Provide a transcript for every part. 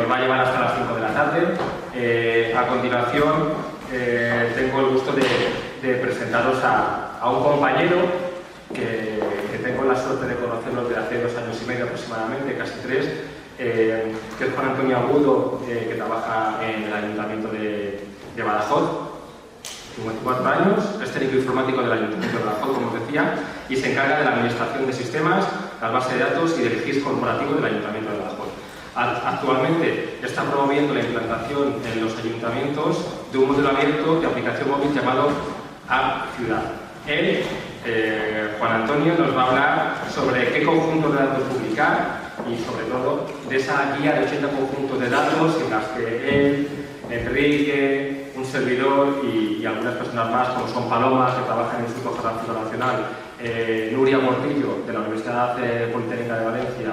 nos va a llevar hasta las 5 de la tarde. A continuación, tengo el gusto de presentaros a un compañero que tengo la suerte de conocerlo desde hace 2 años y medio aproximadamente, casi 3, que es Juan Antonio Agudo, que trabaja en el Ayuntamiento de Badajoz. 54 años, es técnico informático del Ayuntamiento de Badajoz, como os decía, y se encarga de la administración de sistemas, las bases de datos y del registro corporativo del Ayuntamiento de Badajoz. Actualmente está promoviendo la implantación en los ayuntamientos de un modelo abierto de aplicación móvil llamado App Ciudad. Él, Juan Antonio, nos va a hablar sobre qué conjuntos de datos publicar y sobre todo de esa guía de 80 conjuntos de datos en las que él, Enrique, un servidor y algunas personas más, como son Paloma, que trabaja en el Instituto Geográfico Nacional, Nuria Mortillo, de la Universidad Politécnica de Valencia,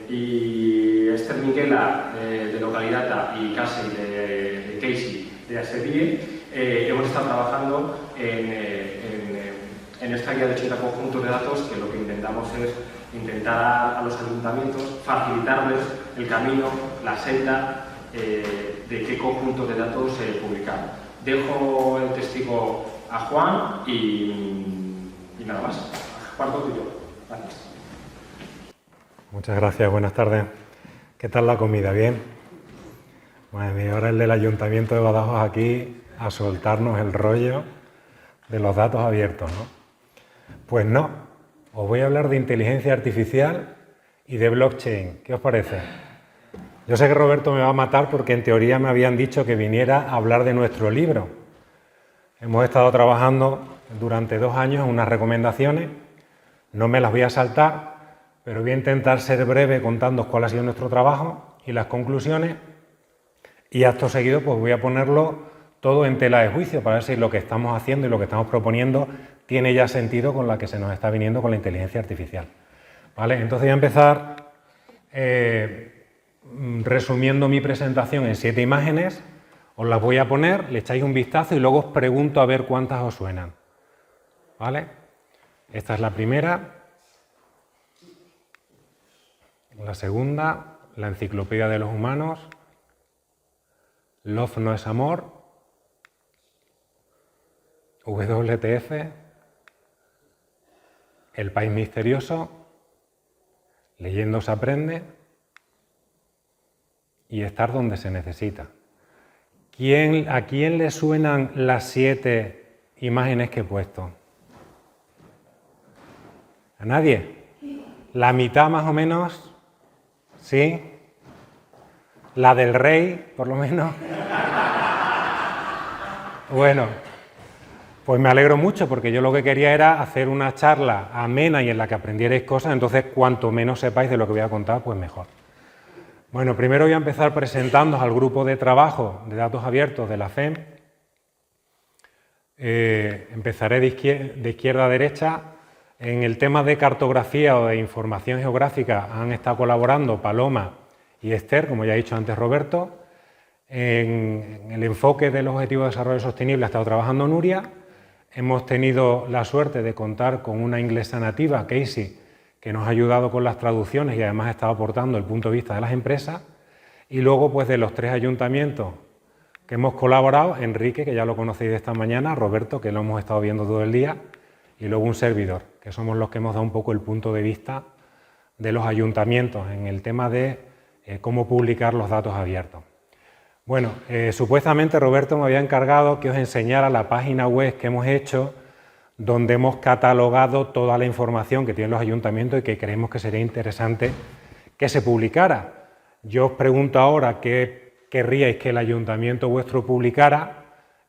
y Esther Minguela, de Localidata, y Casey, de Casey, de ASEDIE, hemos estado trabajando en esta guía de 80 conjuntos de datos, que lo que intentamos es intentar a los ayuntamientos facilitarles el camino, la senda de qué conjuntos de datos publicar. Dejo el testigo a Juan y nada más. Juan, todo tuyo. Gracias. Muchas gracias, buenas tardes. ¿Qué tal la comida? ¿Bien? Madre mía, ahora el del Ayuntamiento de Badajoz aquí a soltarnos el rollo de los datos abiertos, ¿no? Pues no, os voy a hablar de inteligencia artificial y de blockchain. ¿Qué os parece? Yo sé que Roberto me va a matar porque en teoría me habían dicho que viniera a hablar de nuestro libro. Hemos estado trabajando durante 2 años en unas recomendaciones, no me las voy a saltar, pero voy a intentar ser breve contándoos cuál ha sido nuestro trabajo y las conclusiones, y acto seguido pues voy a ponerlo todo en tela de juicio para ver si lo que estamos haciendo y lo que estamos proponiendo tiene ya sentido con la que se nos está viniendo con la inteligencia artificial. ¿Vale? Entonces voy a empezar resumiendo mi presentación en 7 imágenes, os las voy a poner, le echáis un vistazo y luego os pregunto a ver cuántas os suenan. ¿Vale? Esta es la primera. La segunda, la enciclopedia de los humanos. Love no es amor. WTF. El país misterioso. Leyendo se aprende. Y estar donde se necesita. ¿A quién le suenan las 7 imágenes que he puesto? ¿A nadie? ¿La mitad más o menos? ¿Sí? ¿La del rey, por lo menos? Bueno, pues me alegro mucho porque yo lo que quería era hacer una charla amena y en la que aprendierais cosas, entonces cuanto menos sepáis de lo que voy a contar, pues mejor. Bueno, primero voy a empezar presentándoos al grupo de trabajo de datos abiertos de la FEM. Empezaré de izquierda a derecha. En el tema de cartografía o de información geográfica han estado colaborando Paloma y Esther, como ya ha dicho antes Roberto. En el enfoque de los Objetivos de Desarrollo Sostenible ha estado trabajando Nuria. Hemos tenido la suerte de contar con una inglesa nativa, Casey, que nos ha ayudado con las traducciones y además ha estado aportando el punto de vista de las empresas. Y luego, pues de los 3 ayuntamientos que hemos colaborado, Enrique, que ya lo conocéis de esta mañana, Roberto, que lo hemos estado viendo todo el día, y luego un servidor, que somos los que hemos dado un poco el punto de vista de los ayuntamientos en el tema de cómo publicar los datos abiertos. Bueno, supuestamente Roberto me había encargado que os enseñara la página web que hemos hecho, donde hemos catalogado toda la información que tienen los ayuntamientos y que creemos que sería interesante que se publicara. Yo os pregunto ahora qué querríais que el ayuntamiento vuestro publicara,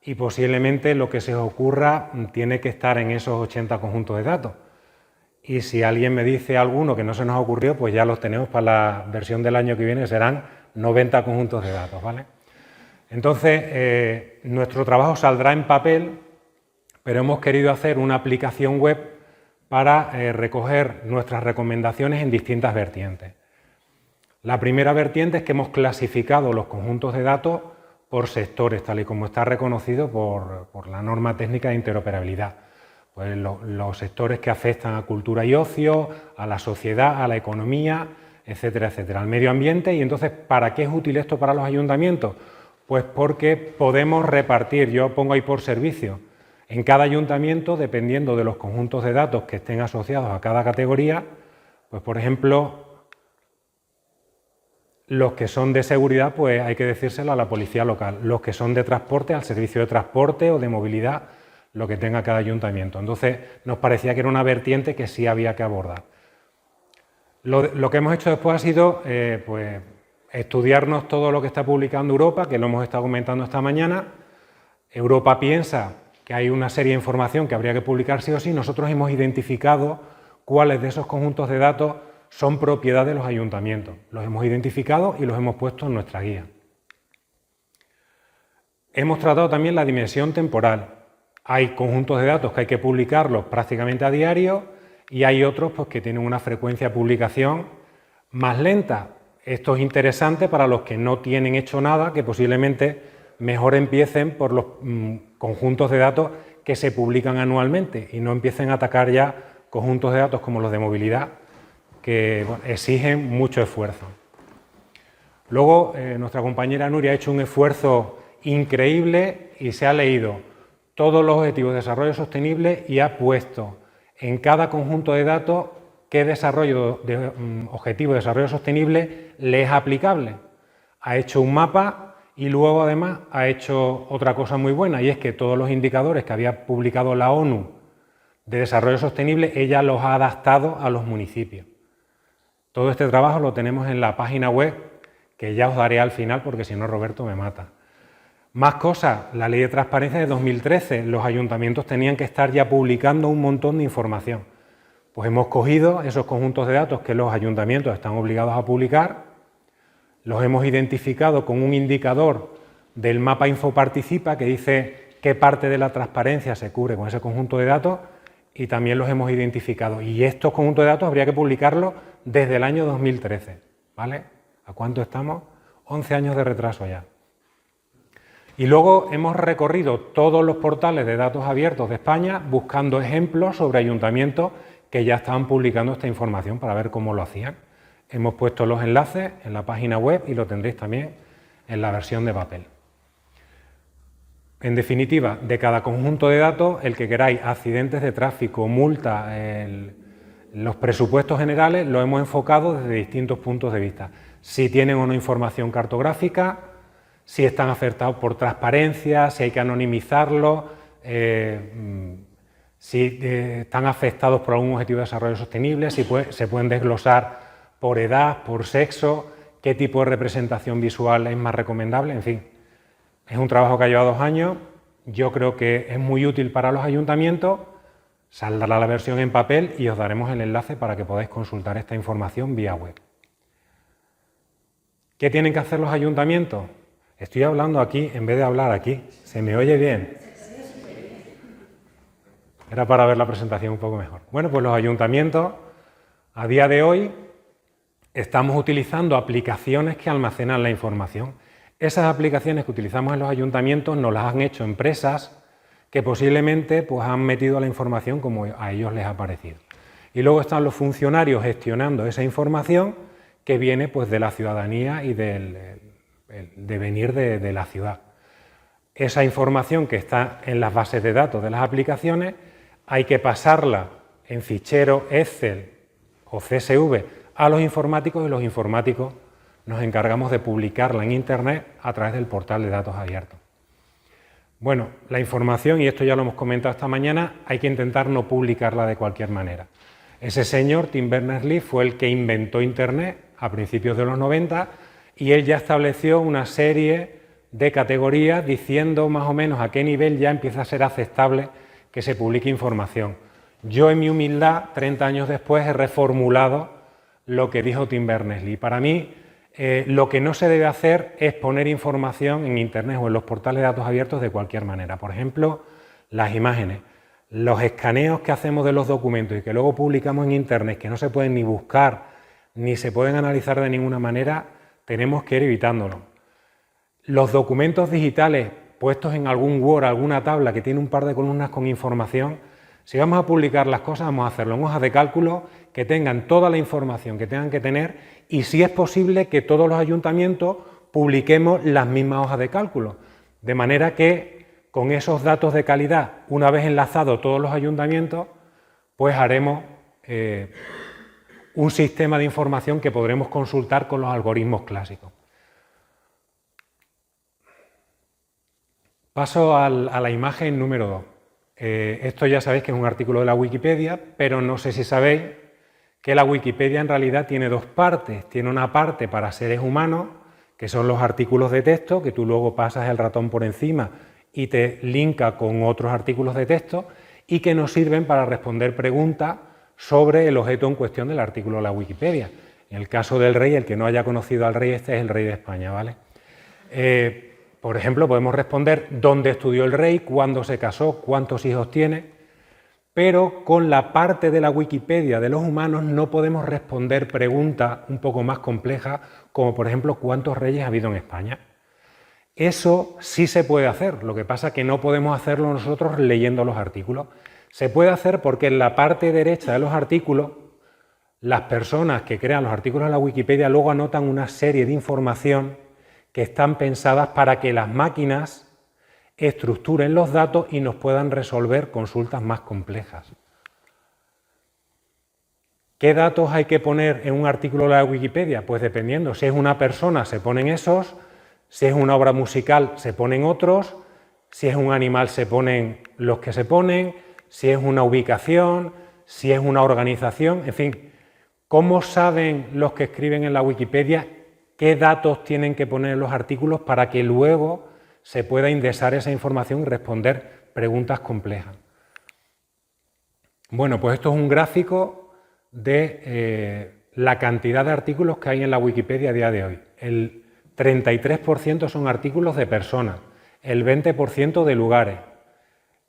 y posiblemente lo que se os ocurra tiene que estar en esos 80 conjuntos de datos. Y si alguien me dice alguno que no se nos ocurrió, pues ya los tenemos para la versión del año que viene, que serán 90 conjuntos de datos, ¿vale? Entonces, nuestro trabajo saldrá en papel, pero hemos querido hacer una aplicación web para recoger nuestras recomendaciones en distintas vertientes. La primera vertiente es que hemos clasificado los conjuntos de datos por sectores, tal y como está reconocido por la norma técnica de interoperabilidad. Pues los sectores que afectan a cultura y ocio, a la sociedad, a la economía, etcétera, etcétera, al medio ambiente. Y entonces, ¿para qué es útil esto para los ayuntamientos? Pues porque podemos repartir, yo pongo ahí por servicio, en cada ayuntamiento, dependiendo de los conjuntos de datos que estén asociados a cada categoría, pues por ejemplo, los que son de seguridad, pues hay que decírselo a la policía local, los que son de transporte, al servicio de transporte o de movilidad, lo que tenga cada ayuntamiento. Entonces, nos parecía que era una vertiente que sí había que abordar. Lo que hemos hecho después ha sido pues, estudiarnos todo lo que está publicando Europa, que lo hemos estado comentando esta mañana. Europa piensa que hay una serie de información que habría que publicar sí o sí. Nosotros hemos identificado cuáles de esos conjuntos de datos son propiedad de los ayuntamientos. Los hemos identificado y los hemos puesto en nuestra guía. Hemos tratado también la dimensión temporal. Hay conjuntos de datos que hay que publicarlos prácticamente a diario y hay otros pues, que tienen una frecuencia de publicación más lenta. Esto es interesante para los que no tienen hecho nada, que posiblemente mejor empiecen por los conjuntos de datos que se publican anualmente y no empiecen a atacar ya conjuntos de datos como los de movilidad, que bueno, exigen mucho esfuerzo. Luego, nuestra compañera Nuria ha hecho un esfuerzo increíble y se ha leído todos los objetivos de desarrollo sostenible y ha puesto en cada conjunto de datos qué objetivo de desarrollo sostenible le es aplicable. Ha hecho un mapa y luego además ha hecho otra cosa muy buena, y es que todos los indicadores que había publicado la ONU de desarrollo sostenible, ella los ha adaptado a los municipios. Todo este trabajo lo tenemos en la página web, que ya os daré al final porque si no Roberto me mata. Más cosas, la Ley de Transparencia de 2013, los ayuntamientos tenían que estar ya publicando un montón de información. Pues hemos cogido esos conjuntos de datos que los ayuntamientos están obligados a publicar, los hemos identificado con un indicador del mapa InfoParticipa que dice qué parte de la transparencia se cubre con ese conjunto de datos y también los hemos identificado. Y estos conjuntos de datos habría que publicarlos desde el año 2013, ¿vale? ¿A cuánto estamos? 11 años de retraso ya. Y luego hemos recorrido todos los portales de datos abiertos de España buscando ejemplos sobre ayuntamientos que ya estaban publicando esta información para ver cómo lo hacían. Hemos puesto los enlaces en la página web y lo tendréis también en la versión de papel. En definitiva, de cada conjunto de datos, el que queráis, accidentes de tráfico, multa, los presupuestos generales, los hemos enfocado desde distintos puntos de vista. Si tienen o no información cartográfica, si están afectados por transparencia, si hay que anonimizarlos, si están afectados por algún objetivo de desarrollo sostenible, si se pueden desglosar por edad, por sexo, qué tipo de representación visual es más recomendable, en fin. Es un trabajo que ha llevado 2 años, yo creo que es muy útil para los ayuntamientos, saldrá la versión en papel y os daremos el enlace para que podáis consultar esta información vía web. ¿Qué tienen que hacer los ayuntamientos? Estoy hablando aquí en vez de hablar aquí. ¿Se me oye bien? Era para ver la presentación un poco mejor. Bueno, pues los ayuntamientos, a día de hoy, estamos utilizando aplicaciones que almacenan la información. Esas aplicaciones que utilizamos en los ayuntamientos nos las han hecho empresas que posiblemente pues, han metido la información como a ellos les ha parecido. Y luego están los funcionarios gestionando esa información que viene pues, de la ciudadanía y del devenir de la ciudad. Esa información que está en las bases de datos de las aplicaciones hay que pasarla en fichero Excel o CSV a los informáticos y los informáticos nos encargamos de publicarla en Internet a través del portal de datos abiertos. Bueno, la información, y esto ya lo hemos comentado esta mañana, hay que intentar no publicarla de cualquier manera. Ese señor, Tim Berners-Lee, fue el que inventó Internet a principios de los 90 y él ya estableció una serie de categorías diciendo más o menos a qué nivel ya empieza a ser aceptable que se publique información. Yo, en mi humildad, 30 años después, he reformulado lo que dijo Tim Berners-Lee. Para mí, lo que no se debe hacer es poner información en Internet o en los portales de datos abiertos de cualquier manera. Por ejemplo, las imágenes, los escaneos que hacemos de los documentos y que luego publicamos en Internet, que no se pueden ni buscar ni se pueden analizar de ninguna manera, tenemos que ir evitándolo. Los documentos digitales puestos en algún Word, alguna tabla que tiene un par de columnas con información, Si vamos a publicar las cosas, vamos a hacerlo en hojas de cálculo que tengan toda la información que tengan que tener y, si es posible, que todos los ayuntamientos publiquemos las mismas hojas de cálculo, de manera que con esos datos de calidad, una vez enlazados todos los ayuntamientos, pues haremos un sistema de información que podremos consultar con los algoritmos clásicos. Paso a la imagen número 2. Esto ya sabéis que es un artículo de la Wikipedia, pero no sé si sabéis que la Wikipedia en realidad tiene dos partes. Tiene una parte para seres humanos, que son los artículos de texto, que tú luego pasas el ratón por encima y te linka con otros artículos de texto, y que nos sirven para responder preguntas sobre el objeto en cuestión del artículo de la Wikipedia. En el caso del rey, el que no haya conocido al rey, este es el rey de España, ¿vale? Por ejemplo, podemos responder dónde estudió el rey, cuándo se casó, cuántos hijos tiene, pero con la parte de la Wikipedia de los humanos no podemos responder preguntas un poco más complejas, como por ejemplo cuántos reyes ha habido en España. Eso sí se puede hacer, lo que pasa es que no podemos hacerlo nosotros leyendo los artículos. Se puede hacer porque en la parte derecha de los artículos, las personas que crean los artículos en la Wikipedia luego anotan una serie de información que están pensadas para que las máquinas estructuren los datos y nos puedan resolver consultas más complejas. ¿Qué datos hay que poner en un artículo de la Wikipedia? Pues dependiendo, si es una persona se ponen esos, si es una obra musical se ponen otros, si es un animal se ponen los que se ponen, si es una ubicación, si es una organización, en fin. ¿Cómo saben los que escriben en la Wikipedia qué datos tienen que poner en los artículos para que luego se pueda indexar esa información y responder preguntas complejas? Bueno, pues esto es un gráfico de la cantidad de artículos que hay en la Wikipedia a día de hoy. El 33% son artículos de personas, el 20% de lugares,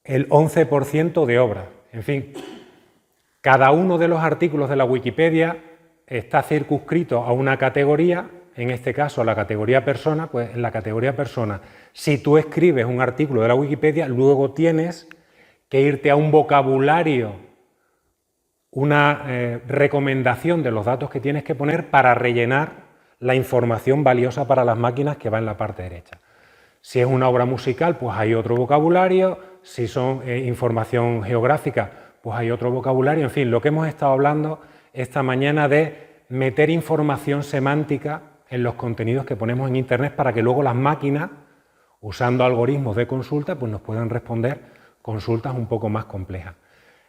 el 11% de obras. En fin, cada uno de los artículos de la Wikipedia está circunscrito a una categoría. En este caso, la categoría persona, pues en la categoría persona, si tú escribes un artículo de la Wikipedia, luego tienes que irte a un vocabulario, una recomendación de los datos que tienes que poner para rellenar la información valiosa para las máquinas que va en la parte derecha. Si es una obra musical, pues hay otro vocabulario, si son información geográfica, pues hay otro vocabulario, en fin, lo que hemos estado hablando esta mañana de meter información semántica en los contenidos que ponemos en Internet para que luego las máquinas, usando algoritmos de consulta, pues nos puedan responder consultas un poco más complejas.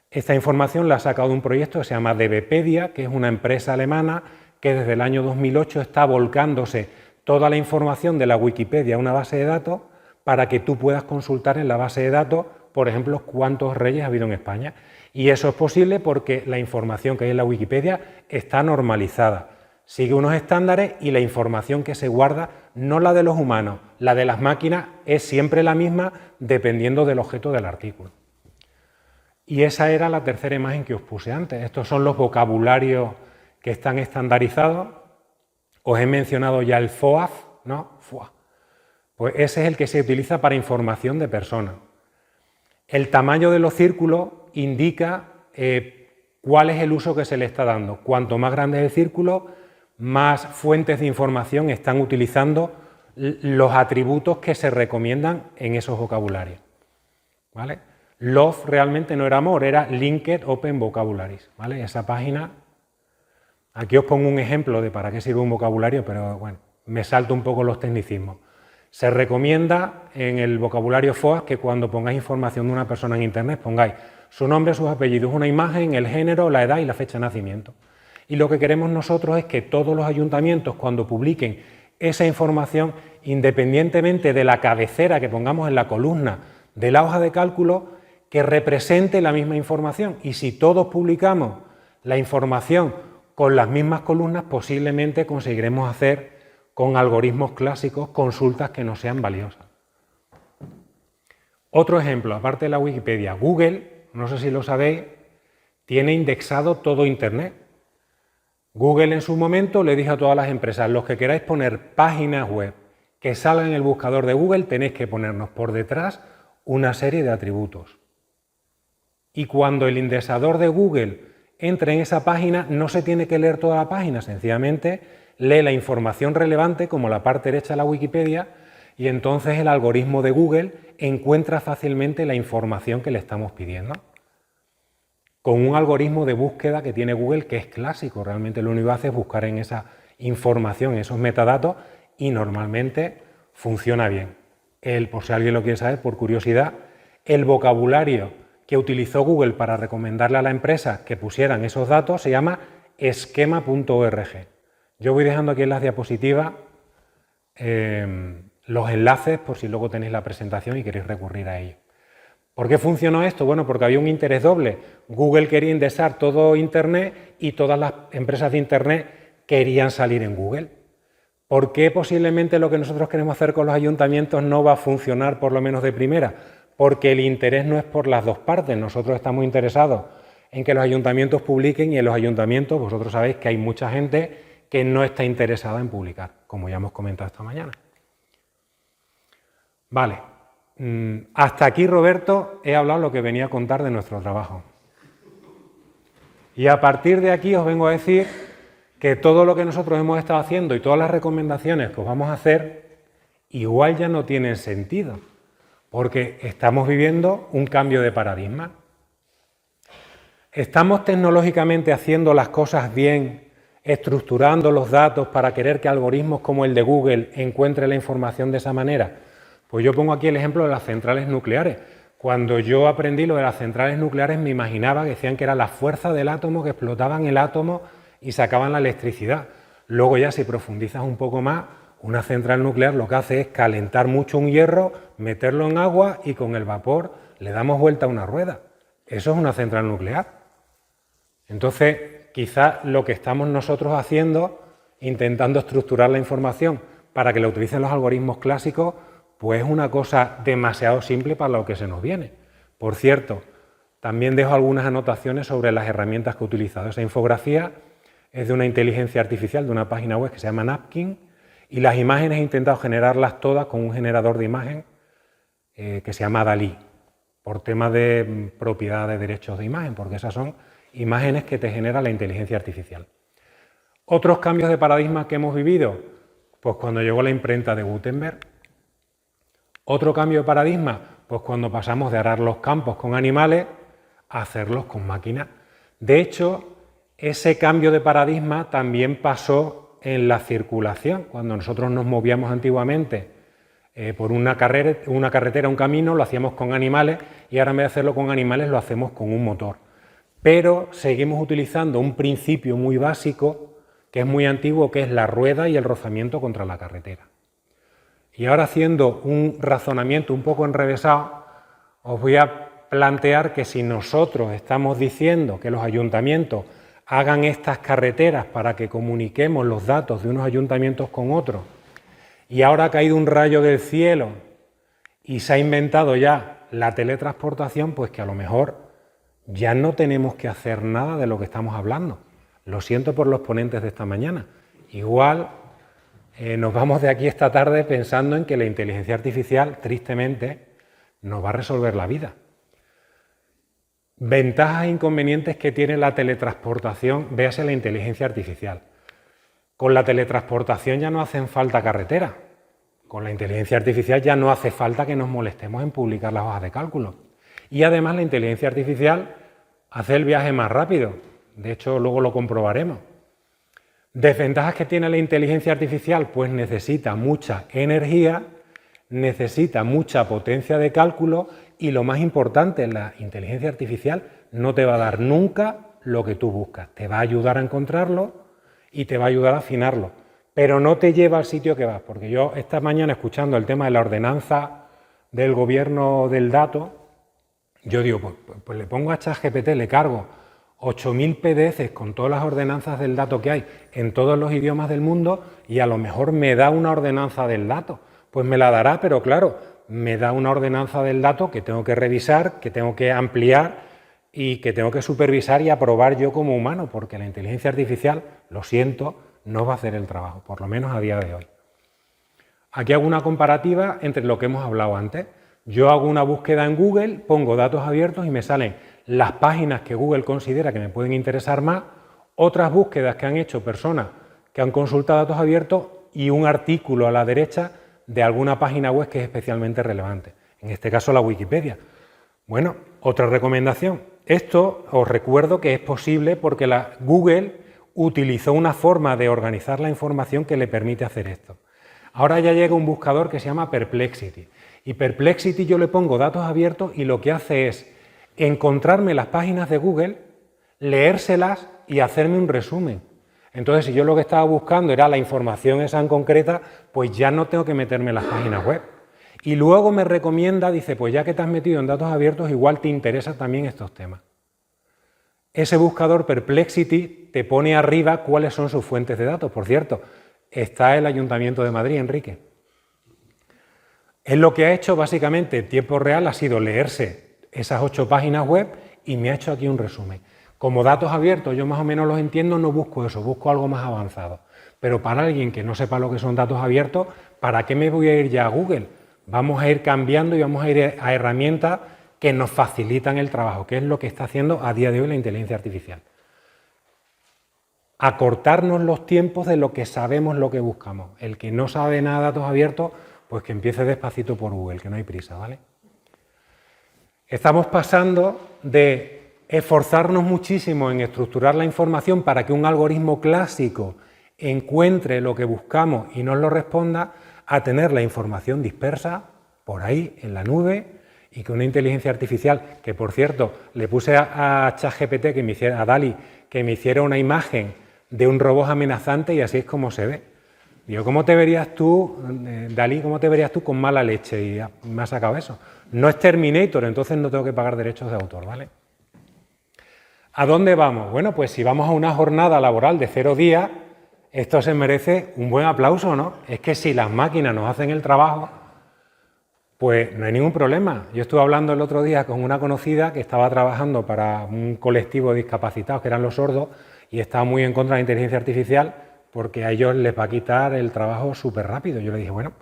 Esta información la ha sacado de un proyecto que se llama DBpedia, que es una empresa alemana que desde el año 2008 está volcándose toda la información de la Wikipedia a una base de datos para que tú puedas consultar en la base de datos, por ejemplo, cuántos reyes ha habido en España. Y eso es posible porque la información que hay en la Wikipedia está normalizada. Sigue unos estándares y la información que se guarda, no la de los humanos, la de las máquinas, es siempre la misma dependiendo del objeto del artículo. Y esa era la tercera imagen que os puse antes. Estos son los vocabularios que están estandarizados. Os he mencionado ya el FOAF, ¿no? FOAF. Pues ese es el que se utiliza para información de personas. El tamaño de los círculos indica cuál es el uso que se le está dando. Cuanto más grande es el círculo, más fuentes de información están utilizando los atributos que se recomiendan en esos vocabularios. ¿Vale? Love realmente no era amor, era Linked Open Vocabularies. ¿Vale? Esa página, aquí os pongo un ejemplo de para qué sirve un vocabulario, pero bueno, me salto un poco los tecnicismos. Se recomienda en el vocabulario FOAS que cuando pongáis información de una persona en Internet pongáis su nombre, sus apellidos, una imagen, el género, la edad y la fecha de nacimiento. Y lo que queremos nosotros es que todos los ayuntamientos, cuando publiquen esa información, independientemente de la cabecera que pongamos en la columna de la hoja de cálculo, que represente la misma información. Y si todos publicamos la información con las mismas columnas, posiblemente conseguiremos hacer con algoritmos clásicos consultas que no sean valiosas. Otro ejemplo, aparte de la Wikipedia, Google, no sé si lo sabéis, tiene indexado todo Internet. Google en su momento le dijo a todas las empresas, los que queráis poner páginas web que salgan en el buscador de Google, tenéis que ponernos por detrás una serie de atributos. y cuando el indexador de Google entre en esa página no se tiene que leer toda la página, sencillamente lee la información relevante como la parte derecha de la Wikipedia y entonces el algoritmo de Google encuentra fácilmente la información que le estamos pidiendo. Con un algoritmo de búsqueda que tiene Google que es clásico, realmente lo único que hace es buscar en esa información, en esos metadatos y normalmente funciona bien. Por si alguien lo quiere saber, por curiosidad, el vocabulario que utilizó Google para recomendarle a la empresa que pusieran esos datos se llama esquema.org. Yo voy dejando aquí en las diapositivas los enlaces por si luego tenéis la presentación y queréis recurrir a ello. ¿Por qué funcionó esto? Bueno, porque había un interés doble. Google quería indexar todo Internet y todas las empresas de Internet querían salir en Google. ¿Por qué posiblemente lo que nosotros queremos hacer con los ayuntamientos no va a funcionar por lo menos de primera? Porque el interés no es por las dos partes. Nosotros estamos interesados en que los ayuntamientos publiquen y en los ayuntamientos vosotros sabéis que hay mucha gente que no está interesada en publicar, como ya hemos comentado esta mañana. Vale, hasta aquí, Roberto, he hablado lo que venía a contar de nuestro trabajo. Y a partir de aquí os vengo a decir que todo lo que nosotros hemos estado haciendo y todas las recomendaciones que os vamos a hacer igual ya no tienen sentido, porque estamos viviendo un cambio de paradigma. ¿Estamos tecnológicamente haciendo las cosas bien, estructurando los datos para querer que algoritmos como el de Google encuentren la información de esa manera? Pues yo pongo aquí el ejemplo de las centrales nucleares. Cuando yo aprendí lo de las centrales nucleares me imaginaba que decían que era la fuerza del átomo que explotaban el átomo y sacaban la electricidad. Luego ya si profundizas un poco más, una central nuclear lo que hace es calentar mucho un hierro, meterlo en agua y con el vapor le damos vuelta a una rueda. Eso es una central nuclear. Entonces, quizás lo que estamos nosotros haciendo, intentando estructurar la información para que la utilicen los algoritmos clásicos, pues es una cosa demasiado simple para lo que se nos viene. Por cierto, también dejo algunas anotaciones sobre las herramientas que he utilizado. Esa infografía es de una inteligencia artificial de una página web que se llama Napkin y las imágenes he intentado generarlas todas con un generador de imagen que se llama DALL-E, por tema de propiedad de derechos de imagen, porque esas son imágenes que te genera la inteligencia artificial. Otros cambios de paradigma que hemos vivido, pues cuando llegó la imprenta de Gutenberg. Otro cambio de paradigma, pues cuando pasamos de arar los campos con animales a hacerlos con máquinas. De hecho, ese cambio de paradigma también pasó en la circulación. Cuando nosotros nos movíamos antiguamente por una carretera, un camino, lo hacíamos con animales y ahora en vez de hacerlo con animales lo hacemos con un motor. Pero seguimos utilizando un principio muy básico, que es muy antiguo, que es la rueda y el rozamiento contra la carretera. Y ahora, haciendo un razonamiento un poco enrevesado, os voy a plantear que si nosotros estamos diciendo que los ayuntamientos hagan estas carreteras para que comuniquemos los datos de unos ayuntamientos con otros, y ahora ha caído un rayo del cielo y se ha inventado ya la teletransportación, pues que a lo mejor ya no tenemos que hacer nada de lo que estamos hablando. Lo siento por los ponentes de esta mañana. Igual nos vamos de aquí esta tarde pensando en que la inteligencia artificial, tristemente, nos va a resolver la vida. Ventajas e inconvenientes que tiene la teletransportación, véase la inteligencia artificial. Con la teletransportación ya no hacen falta carreteras. Con la inteligencia artificial ya no hace falta que nos molestemos en publicar las hojas de cálculo. Y además la inteligencia artificial hace el viaje más rápido. De hecho, luego lo comprobaremos. ¿Desventajas que tiene la inteligencia artificial? Pues necesita mucha energía, necesita mucha potencia de cálculo y lo más importante, la inteligencia artificial no te va a dar nunca lo que tú buscas. Te va a ayudar a encontrarlo y te va a ayudar a afinarlo, pero no te lleva al sitio que vas. Porque yo esta mañana, escuchando el tema de la ordenanza del gobierno del dato, yo digo, pues le pongo a ChatGPT, le cargo 8.000 PDFs con todas las ordenanzas del dato que hay en todos los idiomas del mundo y a lo mejor me da una ordenanza del dato. Pues me la dará, pero claro, me da una ordenanza del dato que tengo que revisar, que tengo que ampliar y que tengo que supervisar y aprobar yo como humano, porque la inteligencia artificial, lo siento, no va a hacer el trabajo, por lo menos a día de hoy. Aquí hago una comparativa entre lo que hemos hablado antes. Yo hago una búsqueda en Google, pongo datos abiertos y me salen las páginas que Google considera que me pueden interesar más, otras búsquedas que han hecho personas que han consultado datos abiertos y un artículo a la derecha de alguna página web que es especialmente relevante. En este caso la Wikipedia. Bueno, otra recomendación. Esto os recuerdo que es posible porque Google utilizó una forma de organizar la información que le permite hacer esto. Ahora ya llega un buscador que se llama Perplexity. Y Perplexity yo le pongo datos abiertos y lo que hace es encontrarme las páginas de Google, leérselas y hacerme un resumen. Entonces, si yo lo que estaba buscando era la información esa en concreta, pues ya no tengo que meterme en las páginas web. Y luego me recomienda, dice, pues ya que te has metido en datos abiertos, igual te interesan también estos temas. Ese buscador Perplexity te pone arriba cuáles son sus fuentes de datos. Por cierto, está el Ayuntamiento de Madrid, Enrique. Él lo que ha hecho básicamente en tiempo real ha sido leerse esas 8 páginas web y me ha hecho aquí un resumen. Como datos abiertos yo más o menos los entiendo, no busco eso, busco algo más avanzado. Pero para alguien que no sepa lo que son datos abiertos, ¿para qué me voy a ir ya a Google? Vamos a ir cambiando y vamos a ir a herramientas que nos facilitan el trabajo, que es lo que está haciendo a día de hoy la inteligencia artificial. Acortarnos los tiempos de lo que sabemos, lo que buscamos. El que no sabe nada de datos abiertos, pues que empiece despacito por Google, que no hay prisa, ¿vale? Estamos pasando de esforzarnos muchísimo en estructurar la información para que un algoritmo clásico encuentre lo que buscamos y nos lo responda, a tener la información dispersa por ahí en la nube y que una inteligencia artificial, que por cierto le puse a ChatGPT, a DALL-E, que me hiciera una imagen de un robot amenazante y así es como se ve. Digo, ¿cómo te verías tú, DALL-E, cómo te verías tú con mala leche? Y me ha sacado eso. No es Terminator, entonces no tengo que pagar derechos de autor, ¿vale? ¿A dónde vamos? Bueno, pues si vamos a una jornada laboral de 0 días, esto se merece un buen aplauso, ¿no? Es que si las máquinas nos hacen el trabajo, pues no hay ningún problema. Yo estuve hablando el otro día con una conocida que estaba trabajando para un colectivo de discapacitados, que eran los sordos, y estaba muy en contra de la inteligencia artificial porque a ellos les va a quitar el trabajo súper rápido. Yo le dije, bueno,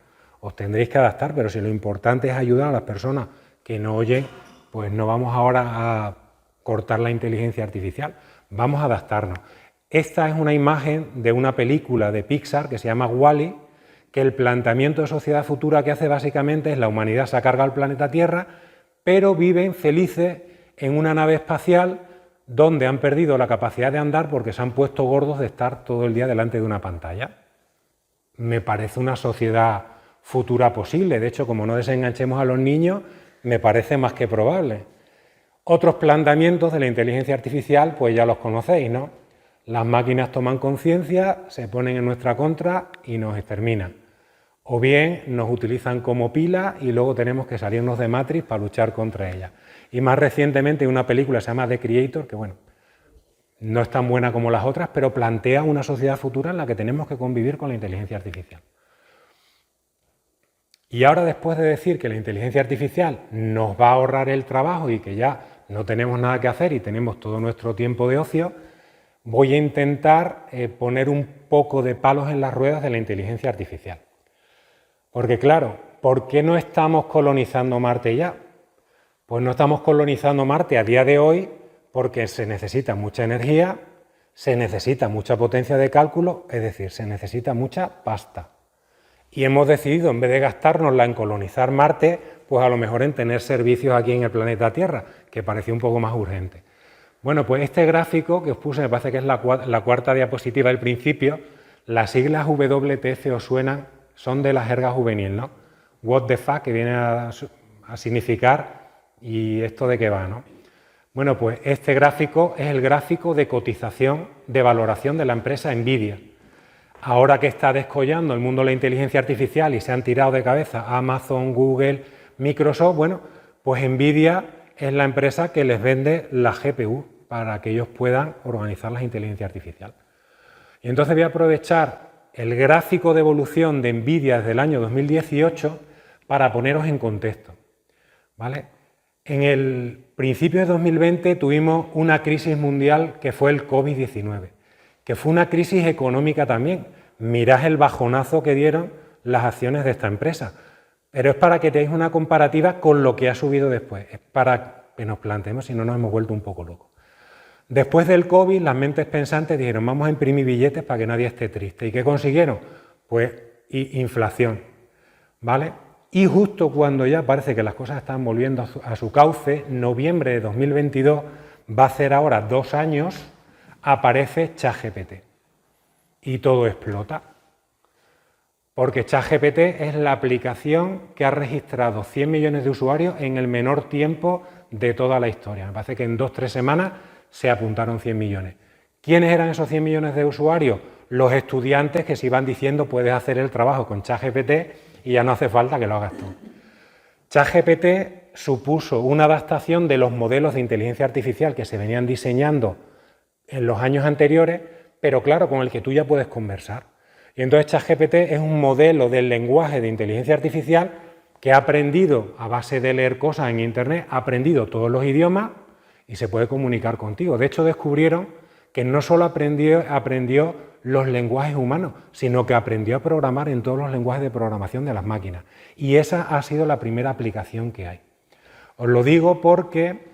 os tendréis que adaptar, pero si lo importante es ayudar a las personas que no oyen, pues no vamos ahora a cortar la inteligencia artificial, vamos a adaptarnos. Esta es una imagen de una película de Pixar que se llama Wall-E, que el planteamiento de sociedad futura que hace básicamente es la humanidad se ha cargado el planeta Tierra, pero viven felices en una nave espacial donde han perdido la capacidad de andar porque se han puesto gordos de estar todo el día delante de una pantalla. Me parece una sociedad futura posible, de hecho, como no desenganchemos a los niños, me parece más que probable. Otros planteamientos de la inteligencia artificial, pues ya los conocéis, ¿no? Las máquinas toman conciencia, se ponen en nuestra contra y nos exterminan. O bien nos utilizan como pila y luego tenemos que salirnos de Matrix para luchar contra ellas. Y más recientemente una película que se llama The Creator, que bueno, no es tan buena como las otras, pero plantea una sociedad futura en la que tenemos que convivir con la inteligencia artificial. Y ahora, después de decir que la inteligencia artificial nos va a ahorrar el trabajo y que ya no tenemos nada que hacer y tenemos todo nuestro tiempo de ocio, voy a intentar poner un poco de palos en las ruedas de la inteligencia artificial. Porque claro, ¿por qué no estamos colonizando Marte ya? Pues no estamos colonizando Marte a día de hoy porque se necesita mucha energía, se necesita mucha potencia de cálculo, es decir, se necesita mucha pasta. Y hemos decidido, en vez de gastárnosla en colonizar Marte, pues a lo mejor en tener servicios aquí en el planeta Tierra, que parecía un poco más urgente. Bueno, pues este gráfico que os puse, me parece que es la cuarta diapositiva del principio, las siglas WTF os suenan, son de la jerga juvenil, ¿no? What the fuck, que viene a significar, ¿y esto de qué va, no? Bueno, pues este gráfico es el gráfico de cotización, de valoración de la empresa Nvidia. Ahora que está descollando el mundo de la inteligencia artificial y se han tirado de cabeza Amazon, Google, Microsoft, bueno, pues Nvidia es la empresa que les vende la GPU para que ellos puedan organizar la inteligencia artificial. Y entonces voy a aprovechar el gráfico de evolución de Nvidia desde el año 2018 para poneros en contexto, ¿vale? En el principio de 2020 tuvimos una crisis mundial que fue el COVID-19, que fue una crisis económica también. Mirad el bajonazo que dieron las acciones de esta empresa. Pero es para que tengáis una comparativa con lo que ha subido después. Es para que nos planteemos si no nos hemos vuelto un poco locos. Después del COVID, las mentes pensantes dijeron, vamos a imprimir billetes para que nadie esté triste. ¿Y qué consiguieron? Pues inflación, ¿vale? Y justo cuando ya parece que las cosas están volviendo a su cauce, noviembre de 2022, va a ser ahora 2 años, aparece ChatGPT. Y todo explota. Porque ChatGPT es la aplicación que ha registrado 100 millones de usuarios en el menor tiempo de toda la historia. Me parece que en 2 o 3 semanas se apuntaron 100 millones. ¿Quiénes eran esos 100 millones de usuarios? Los estudiantes que se iban diciendo puedes hacer el trabajo con ChatGPT y ya no hace falta que lo hagas tú. ChatGPT supuso una adaptación de los modelos de inteligencia artificial que se venían diseñando en los años anteriores, pero claro, con el que tú ya puedes conversar. Y entonces ChatGPT es un modelo del lenguaje de inteligencia artificial que ha aprendido a base de leer cosas en Internet, ha aprendido todos los idiomas y se puede comunicar contigo. De hecho, descubrieron que no solo aprendió los lenguajes humanos, sino que aprendió a programar en todos los lenguajes de programación de las máquinas. Y esa ha sido la primera aplicación que hay. Os lo digo porque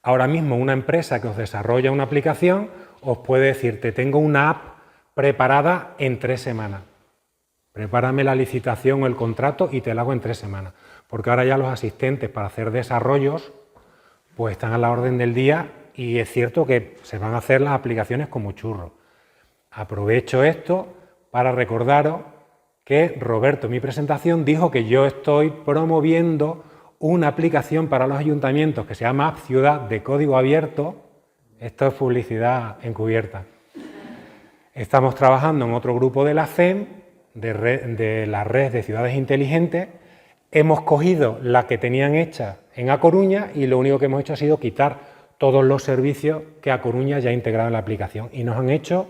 ahora mismo una empresa que os desarrolla una aplicación os puede decir, te tengo una app preparada en 3 semanas. Prepárame la licitación o el contrato y te la hago en 3 semanas. Porque ahora ya los asistentes para hacer desarrollos pues están a la orden del día y es cierto que se van a hacer las aplicaciones como churros. Aprovecho esto para recordaros que Roberto en mi presentación dijo que yo estoy promoviendo una aplicación para los ayuntamientos que se llama App Ciudad de código abierto. Esto es publicidad encubierta. Estamos trabajando en otro grupo de la CEM, de la red de ciudades inteligentes. Hemos cogido la que tenían hecha en A Coruña y lo único que hemos hecho ha sido quitar todos los servicios que A Coruña ya ha integrado en la aplicación y nos han hecho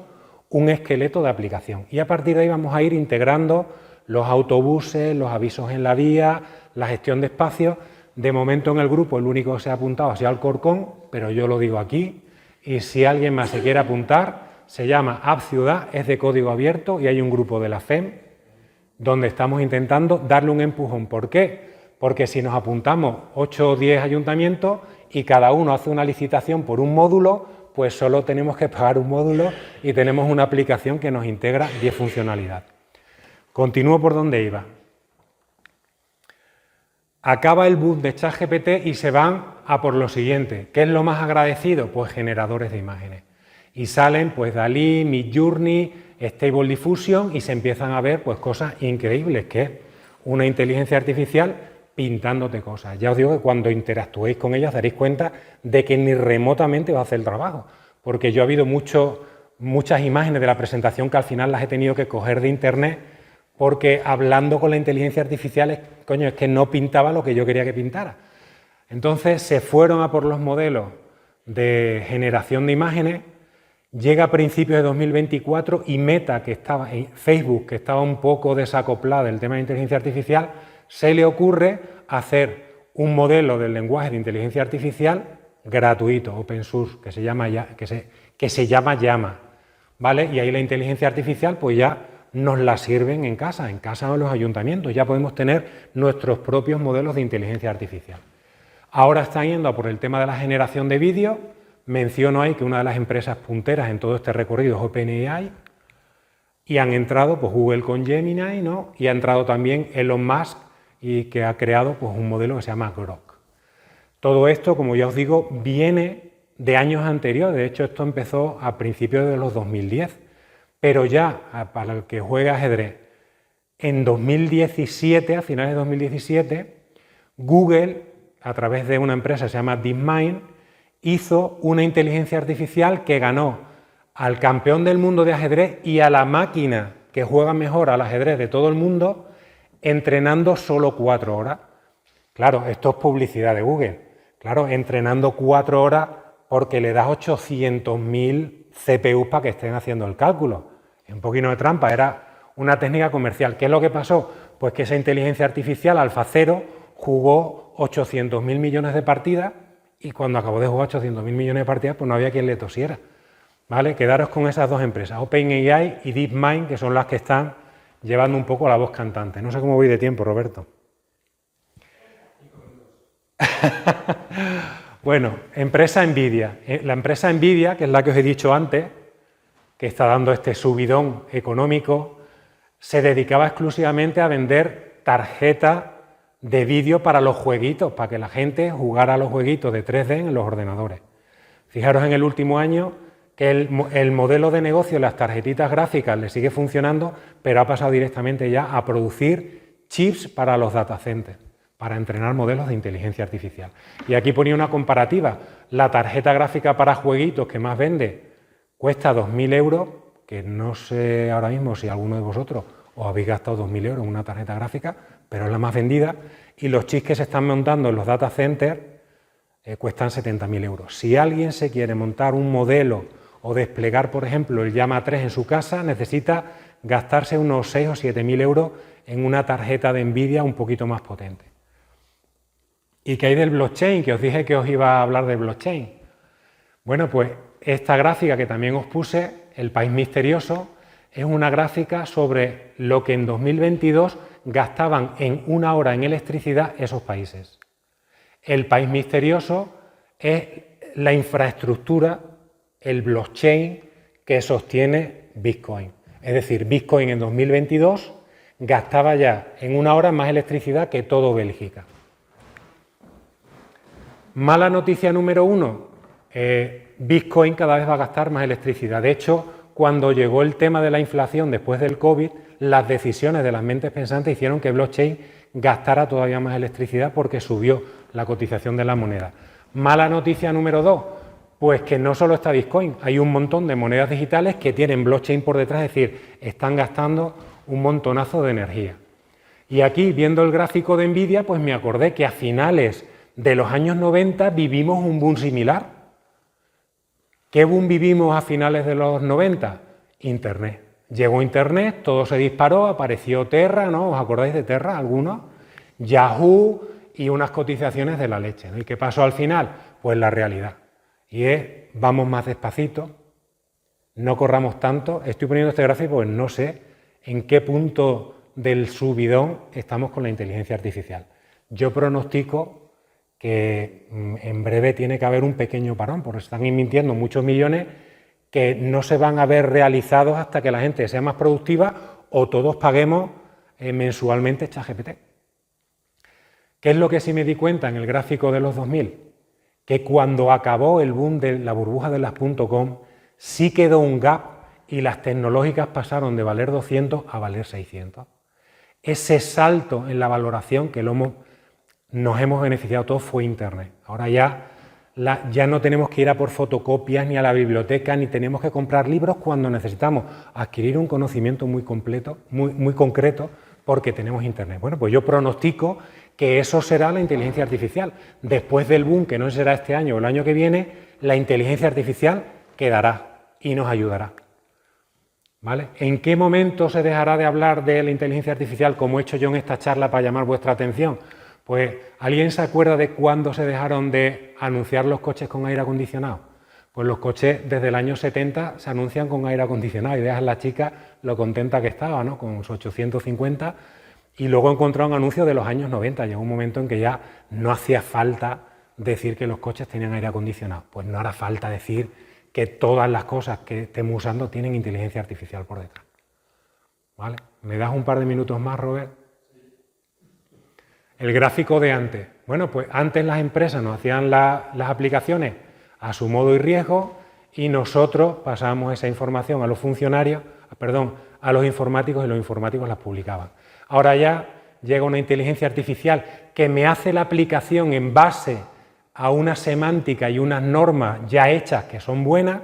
un esqueleto de aplicación. Y a partir de ahí vamos a ir integrando los autobuses, los avisos en la vía, la gestión de espacios. De momento en el grupo el único que se ha apuntado ha sido Alcorcón, pero yo lo digo aquí y si alguien más se quiere apuntar, se llama App Ciudad, es de código abierto y hay un grupo de la FEM donde estamos intentando darle un empujón. ¿Por qué? Porque si nos apuntamos 8 o 10 ayuntamientos y cada uno hace una licitación por un módulo, pues solo tenemos que pagar un módulo y tenemos una aplicación que nos integra 10 funcionalidades. Continúo por donde iba. Acaba el boom de ChatGPT y se van a por lo siguiente. ¿Qué es lo más agradecido? Pues generadores de imágenes. Y salen pues DALL-E, Midjourney, Stable Diffusion y se empiezan a ver pues cosas increíbles, que es una inteligencia artificial pintándote cosas. Ya os digo que cuando interactuéis con ellas daréis cuenta de que ni remotamente va a hacer el trabajo, porque yo he habido muchas imágenes de la presentación que al final las he tenido que coger de internet porque hablando con la inteligencia artificial es que no pintaba lo que yo quería que pintara. Entonces se fueron a por los modelos de generación de imágenes. Llega a principios de 2024 y Meta, que estaba en Facebook, que estaba un poco desacoplada del tema de inteligencia artificial, se le ocurre hacer un modelo del lenguaje de inteligencia artificial gratuito, open source, que se llama Llama, ¿vale? Y ahí la inteligencia artificial pues ya nos la sirven en casa o en los ayuntamientos, ya podemos tener nuestros propios modelos de inteligencia artificial. Ahora están yendo a por el tema de la generación de vídeo. Menciono ahí que una de las empresas punteras en todo este recorrido es OpenAI y han entrado pues Google con Gemini, ¿no? Y ha entrado también Elon Musk y que ha creado pues un modelo que se llama Grok. Todo esto, como ya os digo, viene de años anteriores. De hecho, esto empezó a principios de los 2010, pero ya para el que juega ajedrez, en 2017, a finales de 2017, Google, a través de una empresa que se llama DeepMind, hizo una inteligencia artificial que ganó al campeón del mundo de ajedrez y a la máquina que juega mejor al ajedrez de todo el mundo, entrenando solo 4 horas. Claro, esto es publicidad de Google. Claro, entrenando 4 horas porque le das 800.000 CPUs para que estén haciendo el cálculo. Es un poquito de trampa, era una técnica comercial. ¿Qué es lo que pasó? Pues que esa inteligencia artificial, AlphaZero, jugó 800.000 millones de partidas y cuando acabó de jugar 800.000 millones de partidas, pues no había quien le tosiera. ¿Vale? Quedaros con esas dos empresas, OpenAI y DeepMind, que son las que están llevando un poco la voz cantante. No sé cómo voy de tiempo, Roberto. Bueno, empresa Nvidia. La empresa Nvidia, que es la que os he dicho antes, que está dando este subidón económico, se dedicaba exclusivamente a vender tarjetas de vídeo para los jueguitos, para que la gente jugara a los jueguitos de 3D en los ordenadores. Fijaros en el último año que el modelo de negocio de las tarjetitas gráficas le sigue funcionando, pero ha pasado directamente ya a producir chips para los data centers, para entrenar modelos de inteligencia artificial. Y aquí ponía una comparativa. La tarjeta gráfica para jueguitos que más vende cuesta 2.000 euros, que no sé ahora mismo si alguno de vosotros os habéis gastado 2.000 euros en una tarjeta gráfica, pero es la más vendida, y los chips que se están montando en los data centers cuestan 70.000 euros. Si alguien se quiere montar un modelo o desplegar, por ejemplo, el Llama 3 en su casa, necesita gastarse unos 6 o 7.000 euros en una tarjeta de Nvidia un poquito más potente. ¿Y qué hay del blockchain? Que os dije que os iba a hablar del blockchain. Bueno, pues esta gráfica que también os puse, El País Misterioso, es una gráfica sobre lo que en 2022 gastaban en una hora en electricidad esos países. El País Misterioso es la infraestructura, el blockchain que sostiene Bitcoin. Es decir, Bitcoin en 2022 gastaba ya en una hora más electricidad que todo Bélgica. Mala noticia número 1, Bitcoin cada vez va a gastar más electricidad. De hecho, cuando llegó el tema de la inflación después del COVID, las decisiones de las mentes pensantes hicieron que blockchain gastara todavía más electricidad porque subió la cotización de la moneda. Mala noticia número 2, pues que no solo está Bitcoin, hay un montón de monedas digitales que tienen blockchain por detrás, es decir, están gastando un montonazo de energía. Y aquí, viendo el gráfico de Nvidia, pues me acordé que a finales de los años 90 vivimos un boom similar. ¿Qué boom vivimos a finales de los 90? Internet. Llegó Internet, todo se disparó, apareció Terra, ¿no? ¿Os acordáis de Terra algunos? Yahoo y unas cotizaciones de la leche, ¿no? ¿Y qué pasó al final? Pues la realidad. Y es, vamos más despacito, no corramos tanto. Estoy poniendo este gráfico porque no sé en qué punto del subidón estamos con la inteligencia artificial. Yo pronostico que en breve tiene que haber un pequeño parón, porque están invirtiendo muchos millones que no se van a ver realizados hasta que la gente sea más productiva o todos paguemos mensualmente ChatGPT. ¿Qué es lo que sí me di cuenta en el gráfico de los 2000? Que cuando acabó el boom de la burbuja de las .com, sí quedó un gap y las tecnológicas pasaron de valer 200 a valer 600. Ese salto en la valoración que nos hemos beneficiado todos fue Internet. Ahora ya no tenemos que ir a por fotocopias ni a la biblioteca, ni tenemos que comprar libros cuando necesitamos adquirir un conocimiento muy completo, muy concreto, porque tenemos Internet. Bueno, pues yo pronostico que eso será la inteligencia artificial. Después del boom, que no será este año o el año que viene, la inteligencia artificial quedará y nos ayudará. ¿Vale? ¿En qué momento se dejará de hablar de la inteligencia artificial como he hecho yo en esta charla para llamar vuestra atención? Pues, ¿alguien se acuerda de cuándo se dejaron de anunciar los coches con aire acondicionado? Pues los coches desde el año 70 se anuncian con aire acondicionado y dejas a la chica lo contenta que estaba, ¿no? Con sus 850, y luego encontraron anuncios de los años 90. Llegó un momento en que ya no hacía falta decir que los coches tenían aire acondicionado. Pues no hará falta decir que todas las cosas que estemos usando tienen inteligencia artificial por detrás. ¿Vale? ¿Me das un par de minutos más, Robert? El gráfico de antes. Bueno, pues antes las empresas nos hacían las aplicaciones a su modo y riesgo y nosotros pasábamos esa información a los funcionarios, a los informáticos, y los informáticos las publicaban. Ahora ya llega una inteligencia artificial que me hace la aplicación en base a una semántica y unas normas ya hechas que son buenas,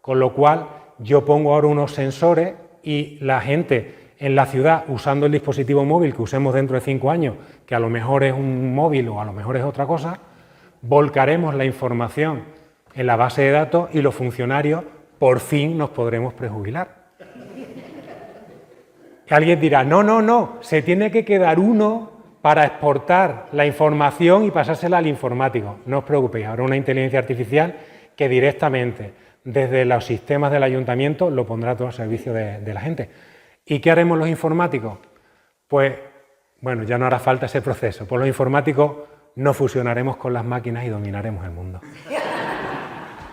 con lo cual yo pongo ahora unos sensores y la gente en la ciudad, usando el dispositivo móvil que usemos dentro de 5 años, que a lo mejor es un móvil o a lo mejor es otra cosa, volcaremos la información en la base de datos y los funcionarios por fin nos podremos prejubilar. Alguien dirá, no, se tiene que quedar uno para exportar la información y pasársela al informático. No os preocupéis, habrá una inteligencia artificial que directamente desde los sistemas del ayuntamiento lo pondrá todo al servicio de la gente. ¿Y qué haremos los informáticos? Pues, bueno, ya no hará falta ese proceso. Pues los informáticos nos fusionaremos con las máquinas y dominaremos el mundo.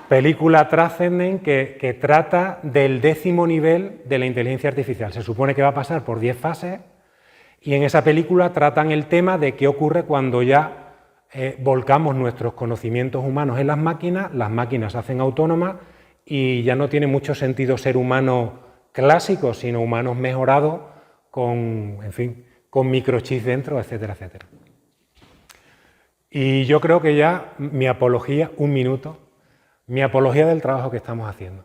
Película Transcendent que trata del 10º nivel de la inteligencia artificial. Se supone que va a pasar por 10 fases y en esa película tratan el tema de qué ocurre cuando ya volcamos nuestros conocimientos humanos en las máquinas se hacen autónomas y ya no tiene mucho sentido ser humanos clásicos, sino humanos mejorados con, en fin, con microchips dentro, etcétera, etcétera. Y yo creo que ya mi apología, un minuto, mi apología del trabajo que estamos haciendo.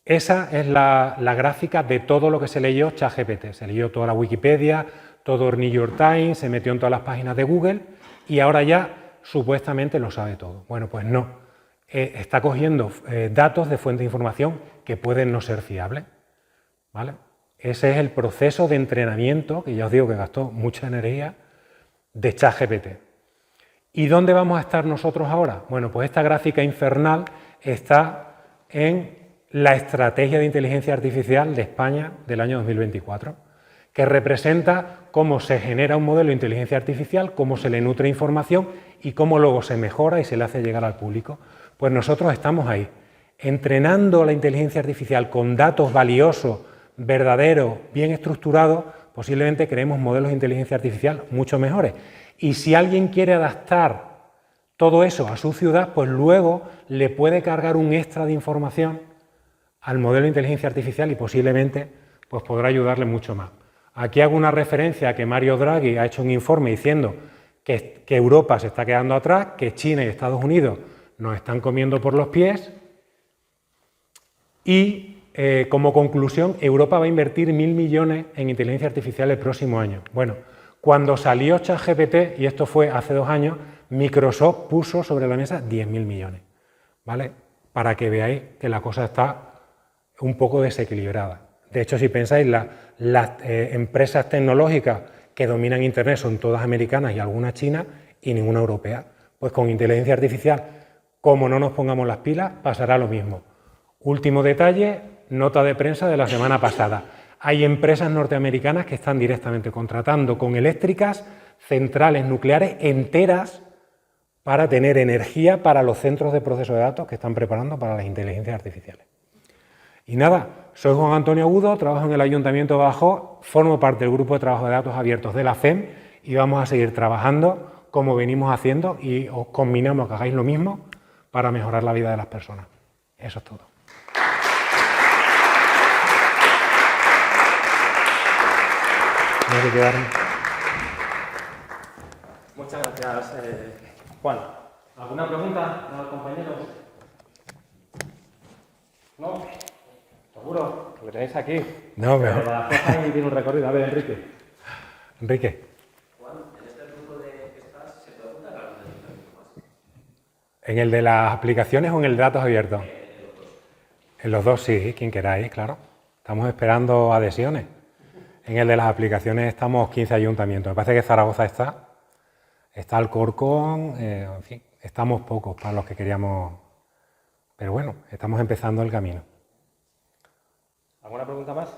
Esa es la gráfica de todo lo que se leyó ChatGPT. Se leyó toda la Wikipedia, todo el New York Times, se metió en todas las páginas de Google y ahora ya supuestamente lo sabe todo. Bueno, pues no. Está cogiendo datos de fuentes de información que pueden no ser fiables, ¿vale? Ese es el proceso de entrenamiento, que ya os digo que gastó mucha energía, de ChatGPT. ¿Y dónde vamos a estar nosotros ahora? Bueno, pues esta gráfica infernal está en la estrategia de inteligencia artificial de España del año 2024, que representa cómo se genera un modelo de inteligencia artificial, cómo se le nutre información y cómo luego se mejora y se le hace llegar al público. Pues nosotros estamos ahí, entrenando la inteligencia artificial con datos valiosos, verdaderos, bien estructurados, posiblemente creemos modelos de inteligencia artificial mucho mejores. Y si alguien quiere adaptar todo eso a su ciudad, pues luego le puede cargar un extra de información al modelo de inteligencia artificial y posiblemente pues podrá ayudarle mucho más. Aquí hago una referencia a que Mario Draghi ha hecho un informe diciendo que Europa se está quedando atrás, que China y Estados Unidos nos están comiendo por los pies y como conclusión Europa va a invertir 1.000 millones en inteligencia artificial el próximo año. Bueno, cuando salió ChatGPT, y esto fue hace 2 años, Microsoft puso sobre la mesa 10.000 millones, ¿vale? Para que veáis que la cosa está un poco desequilibrada. De hecho, si pensáis, las empresas tecnológicas que dominan Internet son todas americanas y algunas chinas y ninguna europea. Pues con inteligencia artificial, como no nos pongamos las pilas, pasará lo mismo. Último detalle, nota de prensa de la semana pasada. Hay empresas norteamericanas que están directamente contratando con eléctricas centrales nucleares enteras para tener energía para los centros de proceso de datos que están preparando para las inteligencias artificiales. Y nada, soy Juan Antonio Agudo, trabajo en el Ayuntamiento de Badajoz, formo parte del grupo de trabajo de datos abiertos de la FEM y vamos a seguir trabajando como venimos haciendo y os combinamos a que hagáis lo mismo para mejorar la vida de las personas. Eso es todo. Muchas gracias, Juan. ¿Alguna pregunta a los compañeros? ¿No? ¿Seguro? Lo que tenéis aquí. No, mejor. La cosa ahí tiene un recorrido. A ver, Enrique. Enrique. Juan, en este grupo de que estás, ¿se puede apuntar a los ayuntamientos más? ¿En el de las aplicaciones o en el de datos abiertos? En los dos sí, quien queráis, claro. Estamos esperando adhesiones. En el de las aplicaciones estamos 15 ayuntamientos. Me parece que Zaragoza está Alcorcón, en fin, estamos pocos para los que queríamos. Pero bueno, estamos empezando el camino. ¿Alguna pregunta más?